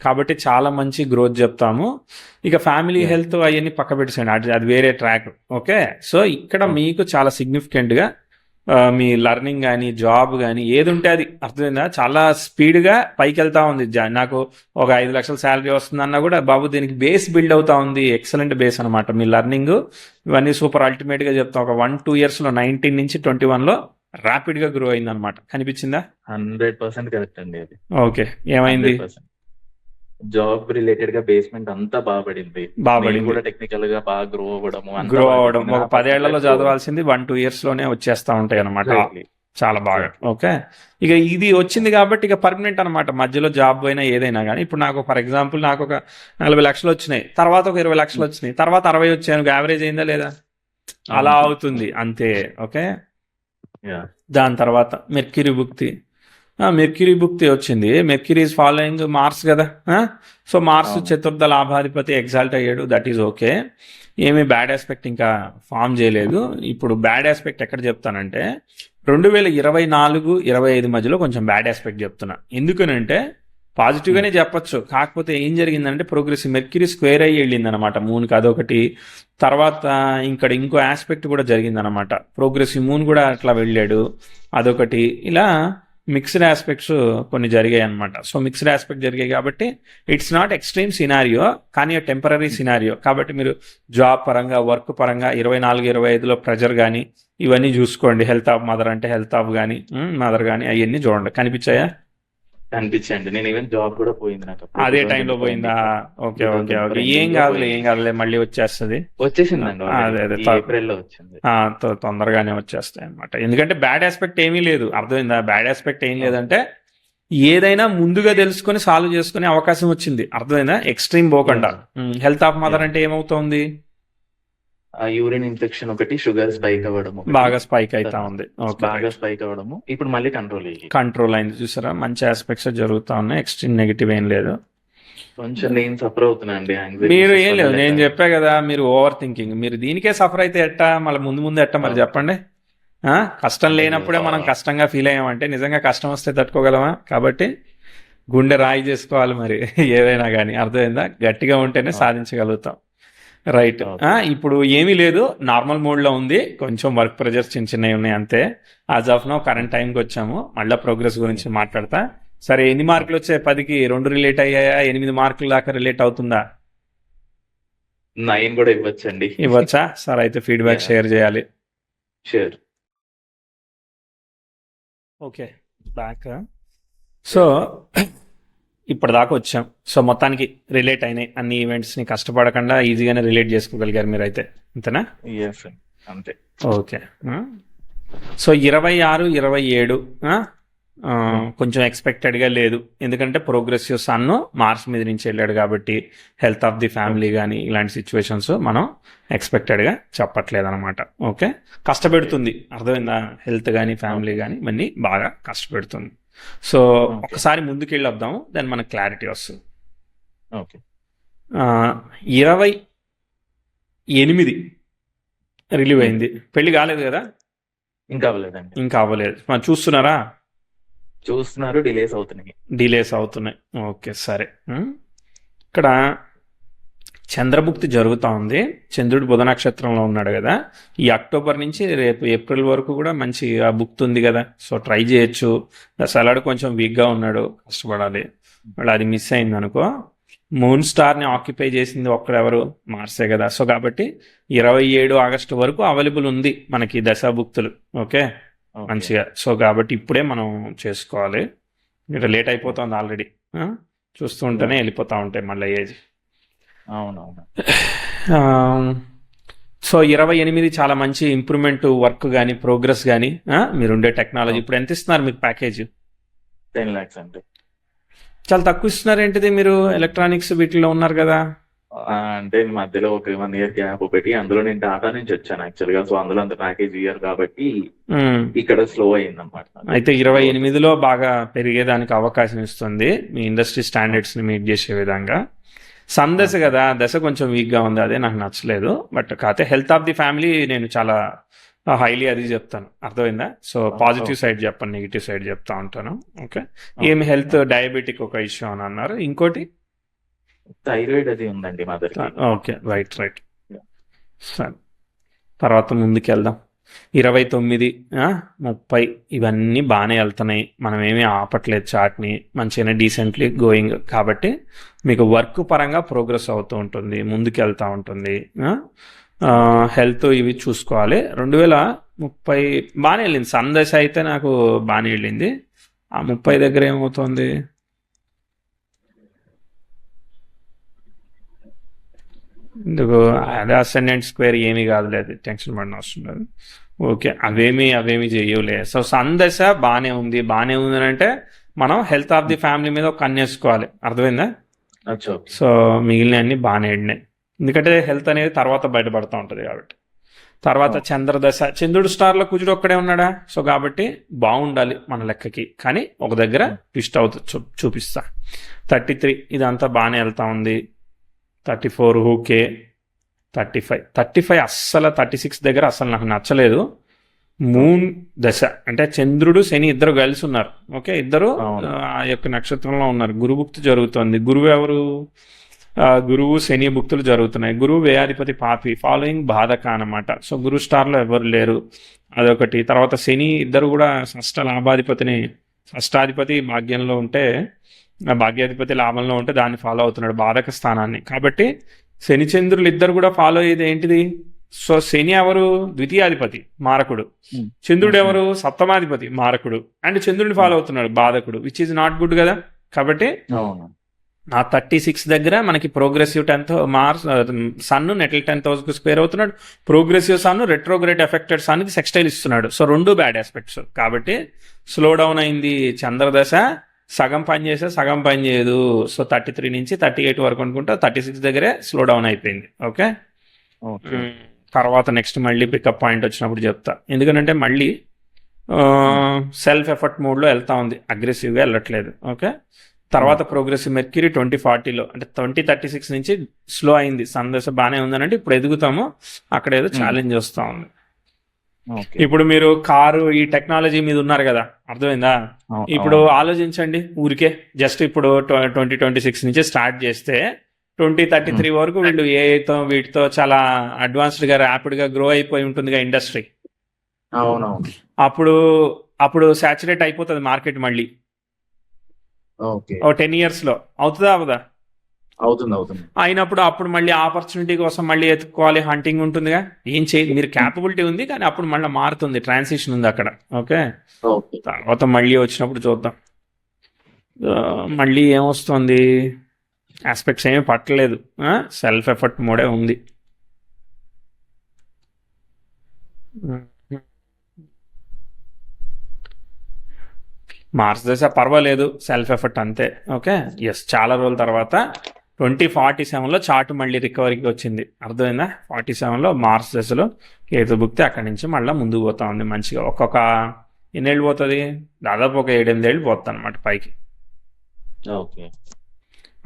కాబట్టి చాలా మంచి గ్రోత్ చెప్తాము. ఇక ఫ్యామిలీ హెల్త్ అవన్నీ పక్క పెట్టేసేయండి, అది వేరే ట్రాక్. ఓకే, సో ఇక్కడ మీకు చాలా సిగ్నిఫికెంట్గా మీ లర్నింగ్ కానీ జాబ్ కానీ ఏది ఉంటే అది, అర్థమైందా? చాలా స్పీడ్గా పైకి వెళ్తా ఉంది. నాకు ఒక 5 లక్షల శాలరీ వస్తుందన్నా కూడా బాబు దీనికి బేస్ బిల్డ్ అవుతా ఉంది, ఎక్సలెంట్ బేస్ అనమాట. మీ లర్నింగ్ ఇవన్నీ సూపర్ అల్టిమేట్గా చెప్తాం. ఒక 1-2 yearsలో 19 నుంచి 21లో ర్యాపిడ్గా గ్రో అయింది అనమాట. కనిపించిందా? 100% కరెక్ట్ అండి అది. ఓకే, ఏమైంది? జాబ్ రిలేటెడ్ గా బేస్మెంట్ అంతా బాగుపడింది, కూడా టెక్నికల్ గా బాగా గ్రో అవ్వడం. ఒక 10 ఏళ్లలో చదవాల్సింది 1-2 yearsలోనే వచ్చేస్తా ఉంటాయి అనమాట. చాలా బాగా. ఓకే, ఇక ఇది వచ్చింది కాబట్టి ఇక పర్మనెంట్ అనమాట. మధ్యలో జాబ్ పోయినా ఏదైనా కానీ, ఇప్పుడు నాకు ఫర్ ఎగ్జాంపుల్ నాకు ఒక 40 లక్షలు వచ్చినాయి, తర్వాత ఒక 20 లక్షలు వచ్చినాయి, తర్వాత 60 వచ్చాయి, యావరేజ్ అయిందా లేదా? అలా అవును. అవుతుంది అంతే. ఓకే. యా దాని తర్వాత మెర్క్యూరీ భుక్తి. మెర్క్యూరీ భుక్తి వచ్చింది. మెర్క్యూరీ ఈజ్ ఫాలోయింగ్ మార్స్ కదా. సో మార్స్ అవును. చతుర్థ లాభాధిపతి ఎగ్జాల్ట్ అయ్యాడు, దట్ ఈజ్ ఓకే. ఏమీ బ్యాడ్ ఆస్పెక్ట్ ఇంకా ఫామ్ చేయలేదు. ఇప్పుడు బ్యాడ్ ఆస్పెక్ట్ ఎక్కడ చెప్తానంటే 2024-25 మధ్యలో కొంచెం బ్యాడ్ ఆస్పెక్ట్ చెప్తున్నా. ఎందుకనంటే పాజిటివ్గానే చెప్పొచ్చు, కాకపోతే ఏం జరిగిందంటే ప్రోగ్రెసివ్ మెర్క్యూరీ స్క్వేర్ అయ్యి వెళ్ళింది అనమాట మూన్కి, అదొకటి. తర్వాత ఇక్కడ ఇంకో ఆస్పెక్ట్ కూడా జరిగిందనమాట, ప్రోగ్రెసివ్ మూన్ కూడా అట్లా వెళ్ళాడు, అదొకటి. ఇలా మిక్స్డ్ ఆస్పెక్ట్స్ కొన్ని జరిగాయి అనమాట. సో మిక్స్డ్ ఆస్పెక్ట్ జరిగాయి కాబట్టి ఇట్స్ నాట్ ఎక్స్ట్రీమ్ సినారియో, కానీ టెంపరీ సినారియో. కాబట్టి మీరు జాబ్ పరంగా, వర్క్ పరంగా 24-25లో ప్రెజర్ కానీ ఇవన్నీ చూసుకోండి. హెల్త్ ఆఫ్ మదర్ అంటే హెల్త్ ఆఫ్ కానీ మదర్ కానీ అవన్నీ చూడండి. కనిపించాయా? కనిపించండి. నేను ఈవెన్ జాబ్ కూడా పోయింది నాకు అప్పుడు అదే టైంలో 2020 పోయిందా? Okay okay okay. 2020 ఏం లో కాదులే, ఏం పోయింది. కాదులే, మళ్ళీ వచ్చేస్తుంది. వచ్చేసిందండి అదే అదే ఈ ఏప్రిల్ లో వచ్చింది. తొందరగానే వచ్చేస్తాయి అనమాట. ఎందుకంటే బ్యాడ్ ఆస్పెక్ట్ ఏమీ లేదు, అర్థమైందా? బ్యాడ్ ఆస్పెక్ట్ ఏం లేదంటే ఏదైనా ముందుగా తెలుసుకొని సాల్వ్ చేసుకునే అవకాశం వచ్చింది, అర్థమైందా? ఎక్స్ట్రీమ్ పోకుండా. హెల్త్ ఆఫ్ మదర్ అంటే ఏమవుతోంది? ఆ యూరిన్ ఇన్ఫెక్షన్ ఒకటి, షుగర్ స్పైక్ అవ్వడం ఒకటి, బాగా స్పైక్ అవుతా ఉంది. ఓకే, బాగా స్పైక్ అవ్వడము, ఇప్పుడు మళ్ళీ కంట్రోల్ అయ్యి కంట్రోల్ అయింది. చూసారా, మంచి ఆస్పెక్ట్స్ జరుగుతా ఉన్నాయి, ఎక్స్ట్రీమ్ నెగిటివ్ ఏం లేదు. కొంచెం నేను సఫర్ అవుతున్నా అండి మీరు ఏం లేదు, నేను చెప్పా కదా, మీరు ఓవర్ థింకింగ్. మీరు దీనికే సఫర్ అయితే ఎట్టా, మళ్ళీ ముందు ఎట్టా మరి చెప్పండి. కష్టం లేనప్పుడే మనం కష్టంగా ఫీల్ అయ్యామంటే నిజంగా కష్టం వస్తే తట్టుకోగలమా? కాబట్టి గుండె రాయి చేసుకోవాలి మరి ఏదైనా కానీ, అర్థమైందా? గట్టిగా ఉంటేనే సాధించగలుగుతాం. రైట్. ఇప్పుడు ఏమీ లేదు, నార్మల్ మోడ్లో ఉంది. కొంచెం వర్క్ ప్రెజర్స్ చిన్నవి ఉన్నాయి అంతే. యాజ్ ఆఫ్ నో కరెంట్ టైంకి వచ్చాము. మళ్ళీ ప్రోగ్రెస్ గురించి మాట్లాడతా. సరే, ఎన్ని మార్కులు వచ్చాయి? 10కి 2 రిలేట్ అయ్యాయా? 8 మార్కుల దాకా రిలేట్ అవుతుందా? 9 కూడా ఇవ్వచ్చండి. ఇవ్వచ్చా? సరే, అయితే ఫీడ్బ్యాక్ షేర్ చేయాలి. షూర్. Okay, back. సో ఇప్పటిదాకా వచ్చాం. సో మొత్తానికి రిలేట్ అయినాయి అన్ని ఈవెంట్స్ని, కష్టపడకుండా ఈజీగానే రిలేట్ చేసుకోగలిగారు మీరైతే, అంతేనా? అంతే. ఓకే. సో 26-27 కొంచెం ఎక్స్పెక్టెడ్గా లేదు, ఎందుకంటే ప్రోగ్రెసివ్ సన్ మార్స్ మీద నుంచి వెళ్ళాడు కాబట్టి హెల్త్ ఆఫ్ ది ఫ్యామిలీ కానీ ఇలాంటి సిచ్యువేషన్స్ మనం ఎక్స్పెక్టెడ్గా చెప్పట్లేదు అనమాట. ఓకే, కష్టపెడుతుంది, అర్థమైందా? హెల్త్ కానీ ఫ్యామిలీ కానీ ఇవన్నీ బాగా కష్టపెడుతుంది. సో ఒకసారి ముందుకెళ్ళి వద్దాము, దాన్ని మనకు క్లారిటీ వస్తుంది. ఓకే. 28 రిలీవ్ అయింది. పెళ్లి కాలేదు కదా? ఇంకా అవ్వలేదండి. ఇంకా అవ్వలేదు. మనం చూస్తున్నారా? చూస్తున్నారు, డిలేస్ అవుతున్నాయి. ఓకే, సరే. ఇక్కడ చంద్రభుక్తి జరుగుతూ ఉంది. చంద్రుడు బుధ నక్షత్రంలో ఉన్నాడు కదా. ఈ అక్టోబర్ నుంచి రేపు ఏప్రిల్ వరకు కూడా మంచి భుక్తి ఉంది కదా. సో ట్రై చేయొచ్చు. దశలాడు కొంచెం వీక్గా ఉన్నాడు, కష్టపడాలి. మళ్ళీ అది మిస్ అయింది అనుకో, మూన్ స్టార్ని ఆక్యుపై చేసింది ఒక్కడెవరు? మార్సే కదా. సో కాబట్టి 27 ఆగస్టు వరకు అవైలబుల్ ఉంది మనకి దశాభుక్తులు. ఓకే, మంచిగా. సో కాబట్టి ఇప్పుడే మనం చేసుకోవాలి. ఇక్కడ లేట్ అయిపోతుంది ఆల్రెడీ, చూస్తూ ఉంటేనే వెళ్ళిపోతూ ఉంటాయి మళ్ళీ ఏజ్. అవునవును. సో 28 చాలా మంచి ఇంప్రూవ్మెంట్, వర్క్ కానీ ప్రోగ్రెస్ కానీ, మీరుండే టెక్నాలజీ. ఇప్పుడు ఎంత ఇస్తున్నారు మీకు ప్యాకేజ్? 10 lakhs అంటే చాలా తక్కువ ఇస్తున్నారు. ఏంటిది, మీరు ఎలక్ట్రానిక్స్ వీటిలో ఉన్నారు కదా? అంటే మధ్యలో ఒక 1 year గ్యాప్ పెట్టి, అందులో నేను టాటా నుంచి వచ్చాను యాక్చువల్ గా. సో అందులో అంత ప్యాకేజ్ ఇయ్యారు కాబట్టి ఇక్కడ స్లో అయింది అనమాట. అయితే 28లో బాగా పెరిగేదానికి అవకాశం ఇస్తుంది, మీ ఇండస్ట్రీ స్టాండర్డ్స్ ని మీట్ చేసే విధంగా. సన్ దశ కదా, దశ కొంచెం వీక్గా ఉంది, అదే నాకు నచ్చలేదు. బట్ కాకపోతే హెల్త్ ఆఫ్ ది ఫ్యామిలీ నేను చాలా హైలీ అది చెప్తాను, అర్థమైందా? సో పాజిటివ్ సైడ్ చెప్పను, నెగిటివ్ సైడ్ చెప్తా ఉంటాను. ఓకే, ఏమి హెల్త్ డయాబెటిక్ ఒక ఇష్యూ అని అన్నారు, ఇంకోటి థైరాయిడ్ అది ఉందండి మదర్. Okay, right. సరే, తర్వాత ముందుకు వెళ్దాం. 29, 30 ఇవన్నీ బాగానే వెళ్తున్నాయి, మనం ఏమీ ఆపట్లేదు చాట్ని, మంచిగానే డీసెంట్లీ గోయింగ్. కాబట్టి మీకు వర్క్ పరంగా ప్రోగ్రెస్ అవుతూ ఉంటుంది, ముందుకు వెళ్తూ ఉంటుంది. హెల్త్ ఇవి చూసుకోవాలి. 2030 బాగానే వెళ్ళింది. సందశ అయితే నాకు బాగానే వెళ్ళింది. ఆ 30 దగ్గర ఏమవుతుంది? ఇందుకు అదే అసెండెంట్ స్క్వేర్ ఏమీ కాదులేదు, టెన్షన్ పడిన అవసరం లేదు. ఓకే, అవేమీ చేయవులే. సో సందశ బాగానే ఉంది అని అంటే మనం హెల్త్ ఆఫ్ ది ఫ్యామిలీ మీద ఒక కన్నేసుకోవాలి, అర్థమైందా? సో మిగిలిన అన్ని బాగానే వెళ్ళినాయి, ఎందుకంటే హెల్త్ అనేది తర్వాత బయటపడుతూ ఉంటుంది కాబట్టి. తర్వాత చంద్రదశ, చంద్రుడు స్టార్లో కుజుడు ఒక్కడే ఉన్నాడా, సో కాబట్టి బాగుండాలి మన లెక్కకి. కానీ ఒక దగ్గర ట్విస్ట్ అవుతుంది, చూపిస్తా. 33 ఇదంతా బాగానే వెళ్తా ఉంది. 34 ఓకే. 35 అస్సలు 36 దగ్గర అస్సలు నాకు నచ్చలేదు. మూన్ దశ అంటే చంద్రుడు శని ఇద్దరు కలిసి ఉన్నారు. ఓకే, ఇద్దరు ఆ యొక్క నక్షత్రంలో ఉన్నారు. గురుభుక్తి జరుగుతుంది. గురువు ఎవరు? గురువు శని భుక్తులు జరుగుతున్నాయి. గురువు వ్యయాధిపతి పాపి, ఫాలోయింగ్ బాధక అనమాట. సో గురు స్టార్లో ఎవరు లేరు, అదొకటి. తర్వాత శని ఇద్దరు కూడా షష్టాధిపతి భాగ్యంలో ఉంటే, భాగ్యాధిపతి లాభంలో ఉంటే దాన్ని ఫాలో అవుతున్నాడు, బాధక స్థానాన్ని. కాబట్టి శని చంద్రులు ఇద్దరు కూడా ఫాలో అయ్యేది ఏంటిది? సో శని ఎవరు? ద్వితీయాధిపతి మారకుడు. చంద్రుడు ఎవరు? సప్తమాధిపతి మారకుడు. అండ్ చంద్రుడిని ఫాలో అవుతున్నాడు, బాధకుడు, విచ్ ఈజ్ నాట్ గుడ్ కదా. కాబట్టి ఆ 36 దగ్గర మనకి progressive 10th Mars sun nettle 10th హౌస్కి స్క్వేర్ అవుతున్నాడు. ప్రోగ్రెసివ్ సన్ రెట్రోగ్రేట్ ఎఫెక్టెడ్ సన్కి సెక్స్టైల్ ఇస్తున్నాడు. సో రెండు బ్యాడ్ ఆస్పెక్ట్స్. కాబట్టి స్లో డౌన్ అయింది చంద్రదశ. సగం పని చేస్తే సగం పని చేయదు. సో 33 నుంచి 38 వరకు అనుకుంటా, 36 దగ్గరే స్లో డౌన్ అయిపోయింది. ఓకే, తర్వాత నెక్స్ట్ మళ్ళీ పికప్ పాయింట్ వచ్చినప్పుడు చెప్తా. ఎందుకంటే మళ్ళీ సెల్ఫ్ ఎఫర్ట్ మోడ్లో వెళ్తా ఉంది, అగ్రెసివ్గా వెళ్ళట్లేదు. ఓకే, తర్వాత ప్రోగ్రెసివ్ మెర్క్యూరీ 2040లో అంటే 2036 నుంచి స్లో అయింది. సందేశ బాగానే ఉందని అంటే ఇప్పుడు ఎదుగుతాము, అక్కడ ఏదో ఛాలెంజ్ వస్తూ ఉంది. ఇప్పుడు మీరు కారు ఈ టెక్నాలజీ మీద ఉన్నారు కదా, అర్థమైందా? ఇప్పుడు ఆలోచించండి ఊరికే, జస్ట్ ఇప్పుడు 2026 నుంచి స్టార్ట్ చేస్తే 2033 వరకు వీళ్ళు ఏఐతో వీటితో చాలా అడ్వాన్స్డ్ గా ర్యాపిడ్ గా గ్రో అయిపోయి ఉంటుందిగా ఇండస్ట్రీ. అప్పుడు సాచురేట్ అయిపోతుంది మార్కెట్ మళ్ళీ. 10 years లో అవుతుందా అవదా? అవుతుంది. అయినప్పుడు అప్పుడు మళ్ళీ ఆపర్చునిటీ కోసం మళ్ళీ ఎత్తుకోవాలి, హంటింగ్ ఉంటుందిగా. ఏం చేయాలి, మీరు క్యాపబిలిటీ ఉంది కానీ అప్పుడు మళ్ళీ మారుతుంది, ట్రాన్సిషన్ ఉంది అక్కడ. ఓకే, తర్వాత మళ్ళీ వచ్చినప్పుడు చూద్దాం. మళ్ళీ ఏమొస్తుంది, ఆస్పెక్ట్స్ ఏమీ పట్టలేదు, సెల్ఫ్ ఎఫర్ట్ మోడే ఉంది. మార్స్ దశ పర్వాలేదు, సెల్ఫ్ ఎఫర్ట్ అంతే. ఓకే, ఎస్, చాలా రోజుల తర్వాత 2047లో చార్ట్ మళ్ళీ రికవరీకి వచ్చింది, అర్థమైందా? 47లో మార్స్ దశలో కేతు భుక్తి అక్కడి నుంచి మళ్ళీ ముందుకు పోతా ఉంది మంచిగా. ఒక్కొక్క ఎన్నేళ్ళు పోతుంది, దాదాపు ఒక 7-8 ఏళ్ళు పోతుంది అనమాట పైకి. ఓకే,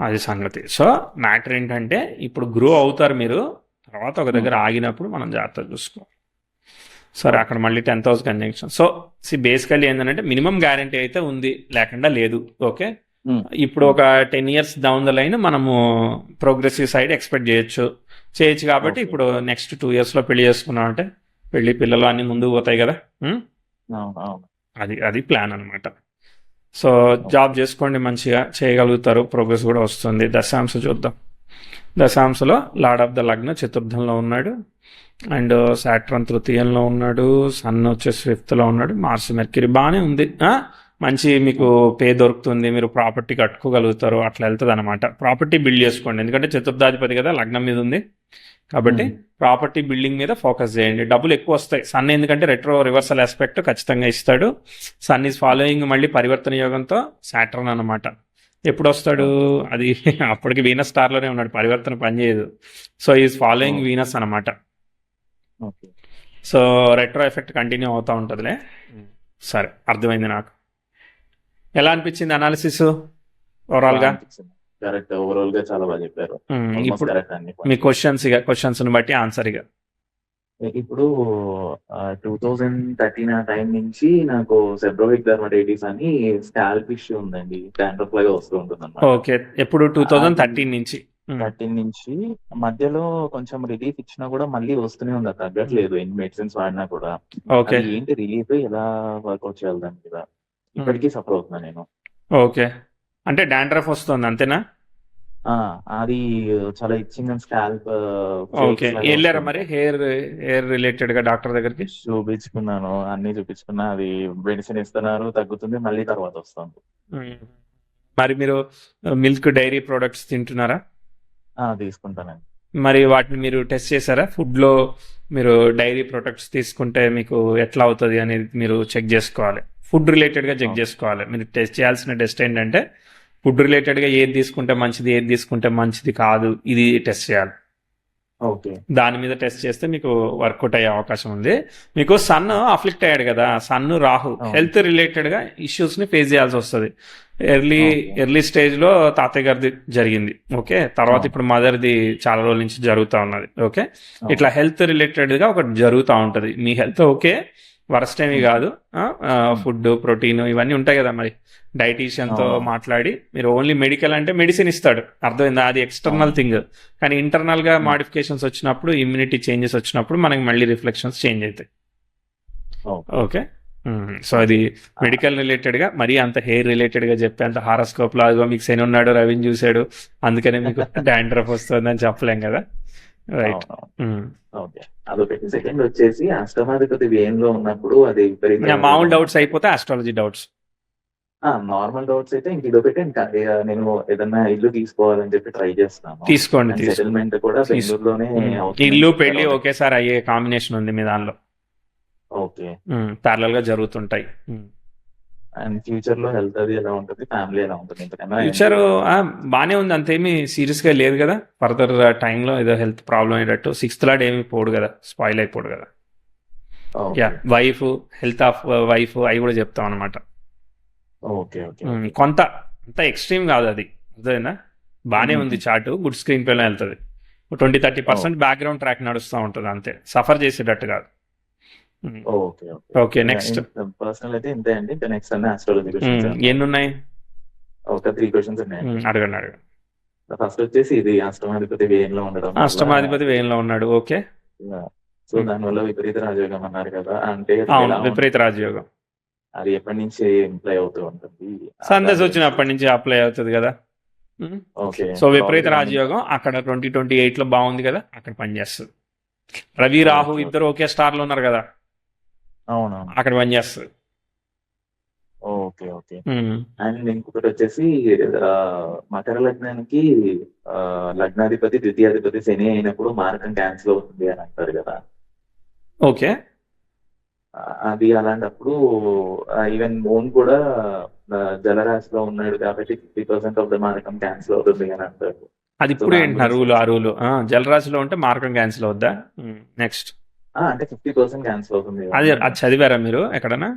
అది సంగతి. సో మ్యాటర్ ఏంటంటే ఇప్పుడు గ్రో అవుతారు మీరు, తర్వాత ఒక దగ్గర ఆగినప్పుడు మనం జాగ్రత్తగా చూసుకోవాలి. సరే, అక్కడ మళ్ళీ 10,000 కంజంక్షన్. సో బేసికల్లీ ఏంటంటే మినిమం గ్యారంటీ అయితే ఉంది, లేకుండా లేదు. ఓకే, ఇప్పుడు ఒక 10 years డౌన్ ద లైన్ మనము ప్రోగ్రెసివ్ సైడ్ ఎక్స్పెక్ట్ చేయొచ్చు కాబట్టి ఇప్పుడు నెక్స్ట్ 2 yearsలో పెళ్లి చేసుకున్నాం అంటే పెళ్లి పిల్లలు అన్ని ముందుకు పోతాయి కదా. అది ప్లాన్ అనమాట. సో జాబ్ చేసుకోండి, మంచిగా చేయగలుగుతారు, ప్రోగ్రెస్ కూడా వస్తుంది. దశాంశ చూద్దాం. దశాంశలో లార్డ్ ఆఫ్ ద లగ్న చతుర్థంలో ఉన్నాడు, అండ్ సాట్రన్ తృతీయంలో ఉన్నాడు, సన్ వచ్చేసి 5th ఉన్నాడు, మార్స్ మెర్క్యూరీ బాగానే ఉంది. మంచి మీకు పే దొరుకుతుంది, మీరు ప్రాపర్టీ కట్టుకోగలుగుతారు, అట్లా వెళ్తుంది అనమాట. ప్రాపర్టీ బిల్డ్ చేసుకోండి, ఎందుకంటే చతుర్థాధిపతి కదా, లగ్నం మీద ఉంది కాబట్టి ప్రాపర్టీ బిల్డింగ్ మీద ఫోకస్ చేయండి. డబ్బులు ఎక్కువ వస్తాయి. సన్ ఎందుకంటే రెట్రో రివర్సల్ ఆస్పెక్ట్ ఖచ్చితంగా ఇస్తాడు. సన్ ఈజ్ ఫాలోయింగ్ మళ్ళీ పరివర్తన యోగంతో సాటర్న్ అనమాట. ఎప్పుడు వస్తాడు, అది అప్పటికి వీనస్ స్టార్లోనే ఉన్నాడు, పరివర్తన పనిచేయదు. సో ఈజ్ ఫాలోయింగ్ వీనస్ అనమాట. సో రెట్రో ఎఫెక్ట్ కంటిన్యూ అవుతూ ఉంటుందిలే. సరే, అర్థమైంది నాకు. ఎలా అనిపించింది అనాలిసిస్ ఓవరాల్గా? కరెక్ట్, ఓవరాల్ గా చాలా బాగా చెప్పారు. ఇప్పుడు మీ క్వశ్చన్స్ బట్టి ఆన్సర్ ఇక ఇప్పుడు 2013 ఆ టైం నుంచి నాకు సెబ్రోవిక్ డర్మటైటిస్ అని స్కాల్ప్ ఇష్యూ ఉందండి, డాండ్రఫ్ లాగా వస్తూ ఉంటుంది అన్నమాట. ఓకే, ఎప్పుడు 2013 నుంచి? 13 నుంచి మధ్యలో కొంచెం రిలీఫ్ ఇచ్చినా కూడా మళ్ళీ వస్తూనే ఉంది, తగ్గట్లేదు ఎన్ని మెడిసిన్స్ వాడినా కూడా. ఓకే, ఏంటి రిలీఫ్, ఎలా వర్కౌట్ చేయాలి దాని మీద, ఇప్పటికీ సఫర్ అవుతున్నా నేను. ఓకే, అంటే డాండ్రఫ్ వస్తుంది అంతేనా? అది చాలా ఇచ్చింగ్ అండ్ స్కాల్ప్. ఓకే, వెళ్ళారా మరి హెయిర్ రిలేటెడ్ గా డాక్టర్ దగ్గరికి? చూపించుకున్నాను, అన్ని చూపించుకున్నా. అది మెడిసిన్ ఇస్తున్నారు, తగ్గుతుంది, మళ్ళీ తర్వాత వస్తుంది. మరి మీరు మిల్క్ డైరీ ప్రొడక్ట్స్ తింటున్నారా? తీసుకుంటానండి. మరి వాటిని మీరు టెస్ట్ చేశారా? ఫుడ్లో మీరు డైరీ ప్రొడక్ట్స్ తీసుకుంటే మీకు ఎట్లా అవుతుంది అనేది మీరు చెక్ చేసుకోవాలి. ఫుడ్ రిలేటెడ్గా చెక్ చేసుకోవాలి. మీరు టెస్ట్ చేయాల్సిన టెస్ట్ ఏంటంటే ఫుడ్ రిలేటెడ్గా ఏది తీసుకుంటే మంచిది, ఏది తీసుకుంటే మంచిది కాదు, ఇది టెస్ట్ చేయాలి. ఓకే. దాని మీద టెస్ట్ చేస్తే మీకు వర్కౌట్ అయ్యే అవకాశం ఉంది. మీకు సన్ అఫ్లిక్ట్ అయ్యాడు కదా, సన్ రాహు అవును. హెల్త్ రిలేటెడ్గా ఇష్యూస్ని ఫేస్ చేయాల్సి వస్తుంది. Early okay. స్టేజ్లో తాతయ్య గారిది జరిగింది, ఓకే. తర్వాత అవును. ఇప్పుడు మదర్ది చాలా రోజుల నుంచి జరుగుతూ ఉన్నది, ఓకే. అవును. ఇట్లా హెల్త్ రిలేటెడ్గా ఒకటి జరుగుతూ ఉంటుంది. మీ హెల్త్ ఓకే, వరస్ట్ ఏమీ కాదు. ఫుడ్ ప్రోటీన్ ఇవన్నీ ఉంటాయి కదా, మరి డైటీషియన్తో అవునవును. మాట్లాడి మీరు ఓన్లీ మెడికల్ అంటే మెడిసిన్ ఇస్తాడు, అర్థమైందా, అది ఎక్స్టర్నల్ అవును. థింగ్. కానీ ఇంటర్నల్గా ఉమ్. మాడిఫికేషన్స్ వచ్చినప్పుడు, ఇమ్యూనిటీ చేంజెస్ వచ్చినప్పుడు మనకి మళ్ళీ రిఫ్లెక్షన్స్ చేంజ్ అవుతాయి, ఓకే. ఓకే. సో అది ఆ, మెడికల్ రిలేటెడ్గా, మరీ అంత హెయిర్ రిలేటెడ్గా చెప్పే అంత హారోస్కోప్లో అదిగో మీకు శని ఉన్నాడు, రవిని చూశాడు అందుకనే మీకు డాండ్రఫ్ వస్తుందని చెప్పలేం కదా, రైట్. అవునవును. ఓకే. అదొకటి. సెకండ్ వచ్చేసి అష్టమాధిపతి వ్యయంలో ఉన్నప్పుడు అది విపరీత మామూలు యోగం డౌట్స్ అంటారు. అయిపోతే ఆస్ట్రాలజీ డౌట్స్ నార్మల్ డౌట్స్ అయితే ఇంక ఇదొకటి. ఇంకా నేను ఏదన్నా ఇల్లు తీసుకోవాలని చెప్పి ట్రై చేస్తున్నాను. తీసుకోండి, అండ్ తీసుకోండి. సెటిల్మెంట్ కూడా బెంగళూరులోనే అవుతుందని ఇల్లు చెప్పారు పెళ్లి వాళ్ళు. ఒకేసారి అయ్యే కాంబినేషన్ ఉంది మీ దానిలో, ఓకే. ప్యారలల్ గా జరుగుతుంటాయి. అండ్ ఫ్యూచర్ లో హెల్త్ అది ఎలా ఉంటుంది, ఫ్యామిలీ ఎలా ఉంటుంది, ఇంతకన్నా ఫ్యూచర్ బాగానే ఉంది, అంతేమీ సీరియస్ గా లేదు కదా. ఫర్దర్ టైంలో ఏదో హెల్త్ ప్రాబ్లం అయ్యేటట్టు, సిక్స్త్ లాడ్ ఏమి పోడు కదా, స్పాయిల్ అయిపోడు కదా. Yeah, okay. Wife, health of wife అవి కూడా చెప్తాం అనమాట. ఓకే. ఓకే. కొంత అంత ఎక్స్ట్రీమ్ కాదు అది, అదేనా. బాగానే మ్మ్. ఉంది చార్ట్, గుడ్ స్క్రీన్ పేలో వెళ్తుంది. 20-30% బ్యాక్గ్రౌండ్ ట్రాక్ నడుస్తూ ఉంటుంది, అంతే, సఫర్ చేసేటట్టు కాదు. ఓకే. Okay, next. పర్సనల్ అయితే ఇంతే అండి. ఇంకా నెక్స్ట్ అన్ని ఆస్ట్రాలజీ క్వశ్చన్స్ ఎన్ని ఉన్నాయి? ఒక 3 క్వశ్చన్స్ ఉన్నాయండి. అడగండి, అడగండి. ఫస్ట్ వచ్చేసి ఇది అష్టమాధిపతి వ్యయంలో ఉండడం వల్ల, అష్టమాధిపతి వ్యయంలో ఉన్నాడు, ఓకే. సో దానివల్ల విపరీత రాజయోగం అన్నారు కదా, అంటే అది అవును, ఎలా విపరీత ఉంటుంది? రాజయోగం అది ఎప్పటి నుంచి ఎంప్లై అవుతూ ఉంటుంది? సందేశ్ దాని వచ్చినప్పటి నుంచి అప్లై అవుతుంది కదా. ఓకే. సో విపరీత Probably రాజయోగం అక్కడ 2028లో బాగుంది కదా, అక్కడ పనిచేస్తుంది. రవి రాహు ఓకే. ఇద్దరు ఒకే స్టార్లో ఉన్నారు కదా, అవునవును. అక్కడ పనిచేస్తుంది. ఓకే. ఓకే. అండ్ ఇంకొకటి వచ్చేసి ఆ, మకర లగ్నానికి లగ్నాధిపతి ద్వితీయాధిపతి శని అయినప్పుడు మారకం క్యాన్సిల్ అవుతుంది అని అంటారు కదా. ఓకే. అది అలాంటప్పుడు ఈవెన్ మూన్ కూడా జలరాశిలో ఉన్నాడు కాబట్టి 50% ఆఫ్ ద మారకం క్యాన్సిల్ అవుతుంది అని అంటారు. అది ఇప్పుడు దాని ఏంటి గురించి ఆ రూలు జలరాశిలో ఉంటే మార్గం క్యాన్సిల్ అవుద్దా? నెక్స్ట్. అంటే 50% క్యాన్సిల్ అవుతుంది కదా అది అని. అది చదివారా మీరు ఎక్కడన్నా?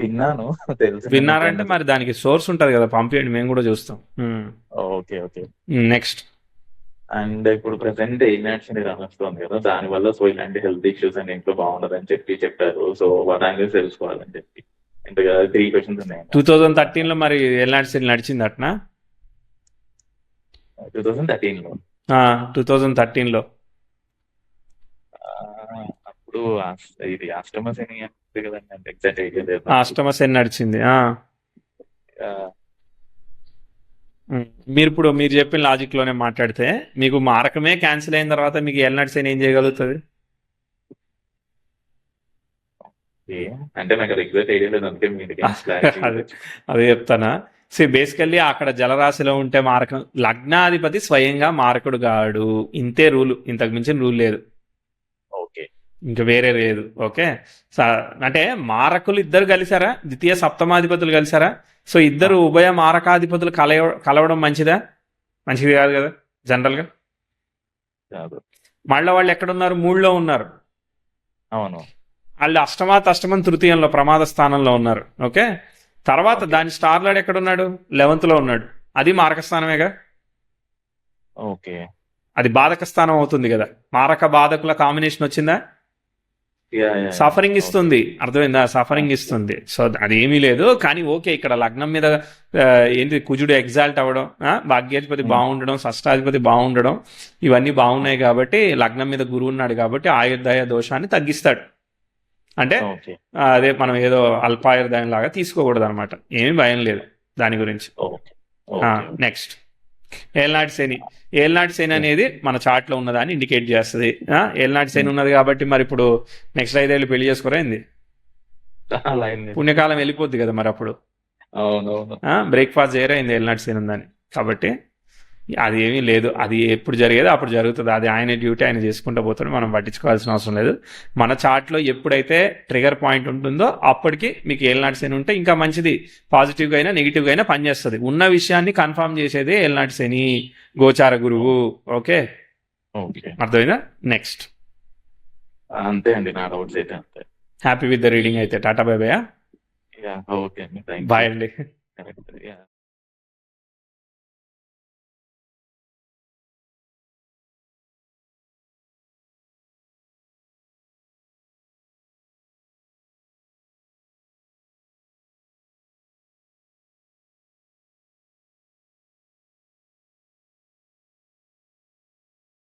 విన్నాను, తెలుసు. విన్నారంటే మరి దానికి సోర్స్ ఉంటుంది కదా, పంపించండి, మేము కూడా చూస్తాం. ఓకే. ఓకే. నెక్స్ట్. అండ్ ఇప్పుడు ప్రెసెంట్ ఏలినాటి శని నడుస్తుంది కదా, దాని వల్ల సో ఇలాంటి హెల్త్ ఇష్యూస్ అండ్ ఇంట్లో బాగుండదని చెప్పి చెప్పారు. సో వాటి యాంగిల్స్ తెలుసుకోవాలని చెప్పి ఇంకా 3 క్వశ్చన్స్ ఉన్నాయి. 2013లో మరి ఎల్నాటి శని నడిచింది అట్నా? 2013లో 2013లో అప్పుడు ఇది అష్టమ శని అంటే కదండి, అంటే ఎగ్జాక్ట్ ఐడియా లేదు. అష్టమ శని నడిచింది. ఆ, మీరు చెప్పిన లాజిక్ లోనే మాట్లాడితే, మీకు మారకమే క్యాన్సిల్ అయిన తర్వాత మీకు ఎల్నాటి శని ఏం చేయగలుగుతుంది? అంటే నాకు ఎగ్జాక్ట్ ఐడియా లేదు, అందుకే మీకు అదే చెప్తానా. బేసికల్లీ అక్కడ జలరాశిలో ఉంటే మారకం, లగ్నాధిపతి స్వయంగా మారకుడు గాడు, ఇంతే రూలు, ఇంతకు మించిన రూల్ లేదు, ఓకే. ఇంకా వేరే లేదు, ఓకే. అంటే మారకులు ఇద్దరు కలిసారా, ద్వితీయ సప్తమాధిపతులు కలిసారా, సో ఇద్దరు ఉభయ మారకాధిపతులు కలవడం మంచిదా? మంచిది కాదు కదా జనరల్గా. మళ్ళీ వాళ్ళు ఎక్కడున్నారు? 3లో ఉన్నారు. అవును. వాళ్ళు అష్టమం తృతీయంలో ప్రమాద స్థానంలో ఉన్నారు, ఓకే. తర్వాత దాని స్టార్లాడ్ ఎక్కడున్నాడు? 11th ఉన్నాడు, అది మారక స్థానమేగా. ఓకే. అది బాధక స్థానం అవుతుంది కదా, మారక బాధకుల కాంబినేషన్ వచ్చిందా? సఫరింగ్ ఇస్తుంది, అర్థమైందా? సఫరింగ్ ఇస్తుంది. సో అదేమీ లేదు, కానీ ఓకే, ఇక్కడ లగ్నం మీద ఏంటి, కుజుడు ఎగ్జాల్ట్ అవ్వడం, భాగ్యాధిపతి బాగుండడం, షష్టాధిపతి బాగుండడం, ఇవన్నీ బాగున్నాయి కాబట్టి, లగ్నం మీద గురువు ఉన్నాడు కాబట్టి ఆయుర్దాయ దోషాన్ని తగ్గిస్తాడు. అంటే అదే మనం ఏదో అల్పాయుర్దాయం లాగా తీసుకోకూడదు అనమాట, ఏమీ భయం లేదు దాని గురించి. నెక్స్ట్, ఏల్నాటి శని అనేది మన చార్ట్ లో ఉన్నదాన్ని ఇండికేట్ చేస్తుంది. ఏల్నాటి శని ఉన్నది కాబట్టి మరి ఇప్పుడు నెక్స్ట్ 5 ఏళ్ళు పెళ్లి చేసుకోరా ఏంది? పుణ్యకాలం వెళ్ళిపోద్ది కదా మరి అప్పుడు. బ్రేక్ఫాస్ట్ చేయరైంది ఏల్నాటి శని ఉందని, కాబట్టి అది ఏమీ లేదు, అది ఎప్పుడు జరిగేది అప్పుడు జరుగుతుంది, అది ఆయన డ్యూటీ ఆయన చేసుకుంటూ పోతాడు, మనం పట్టించుకోవాల్సిన అవసరం లేదు. మన చార్ట్లో ఎప్పుడైతే ట్రిగర్ పాయింట్ ఉంటుందో అప్పటికి మీకు ఏల్నాటి శని ఉంటే ఇంకా మంచిది, పాజిటివ్గా అయినా నెగిటివ్గా అయినా పనిచేస్తుంది. ఉన్న విషయాన్ని కన్ఫర్మ్ చేసేదే ఏల్నాటి శని, గోచార గురువు, ఓకే. ఓకే. అర్థమైందా? నెక్స్ట్. అంతే అండి. నా డౌట్స్ అయితే అంతే. హ్యాపీ విత్ ద రీడింగ్ అయితే. Tata bye bye. Yeah! Okay అండి. Thank you. బాయ్ అండి.